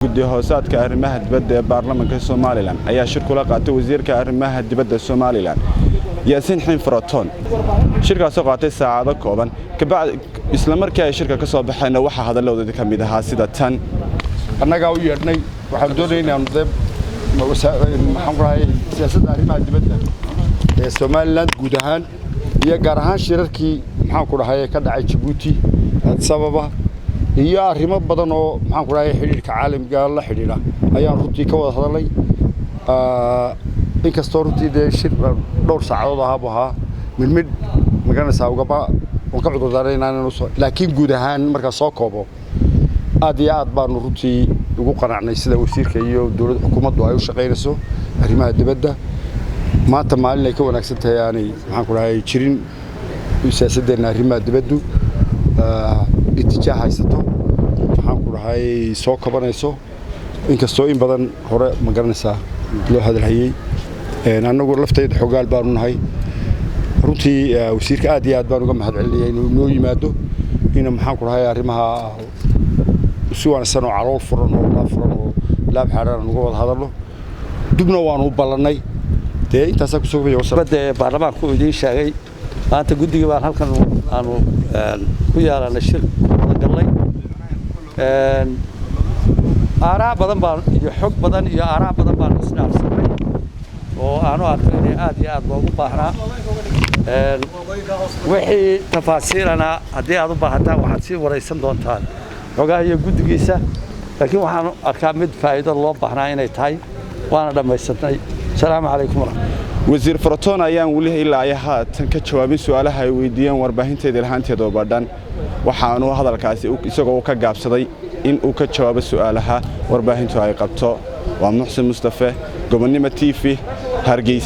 guddi hoosaadka arrimaha dibadda ee baarlamaanka Soomaaliland ayaa shir kula qaatay wasiirka arrimaha dibadda Soomaaliland Yaasiin Xiin Faraton shirkaas oo qaatay saacado kooban kabacdi isla markii ay shirka ka soo baxeen waxa hadalladooda ka mid ahaa sida tan annaga u yeedhnay waxaan doonaynaa maxaan rahay siyaasadda arrimaha dibadda ee Soomaaliland guud ahaan iyo gaar ahaan shirarkii maxaan ku dhahay ka dhacay Djibouti sababa iyo arrimo badan oo maxaan ku dhahay xiriirka caalamiga la xiriira ayaan runtii ka wada hadalay inkastoo runtii shir dhowr saacadood ahaa mid magaranaysaa ugaba oo ka cudurdaarayna laakiin guud ahaan marka soo koobo aad iyo aad baan runtii ugu qanacnay sida wasiirka iyo dawladda xukuumaddu ay u shaqeynayso arrimaha dibadda maanta maalin ay ka wanaagsan tahay aanay maxaan ku dhahay jirin siyaasaddeena arrimaha dibaddu اتجاه haysato waxaan ku dhahay soo kabanayso inkastoo in badan hore ma garanaysaa loo hadalhayay anagu lafteed xogaal baanu nahay runtii wasiirka aad iyo aad baan uga mahadcelinayay inuu noo yimaado inuu maxaan ku dhahay arrimaha si wanaagsan oo calool furan oo laab xaraan uga wada hadalno dubna waanu u ballanay intaas ku soo biyo wasaaradda baarlamaanku idin sheegay maanta guddiga baan halkan aanu ku yeelanay shir galay aaraa badan baan iyo xog badan iyo aaraa badan baan isdhaafsanay oo aanu arkay aad iyo aad loogu baahnaa wixii tafaasiilana haddii aad u baahataan waxaad sii waraysan doontaan xogaha iyo guddigiisa laakiin waxaan arkaa mid faa'iido loo baahnaa inay tahay waana dhammaysanay السلام عليكم wasiir Faraton ayaan wali ilaa ay haatan ka jawaabin su'aalaha ay weydiiyeen warbaahinteeda ilhaanteeda oo badhan waxaanu hadalkaasi isagoo ka gaabsaday in uu ka jawaabo su'aalaha warbaahintu ay qabto waa Muxsin Mustafa Gobonimo TV Hargeysa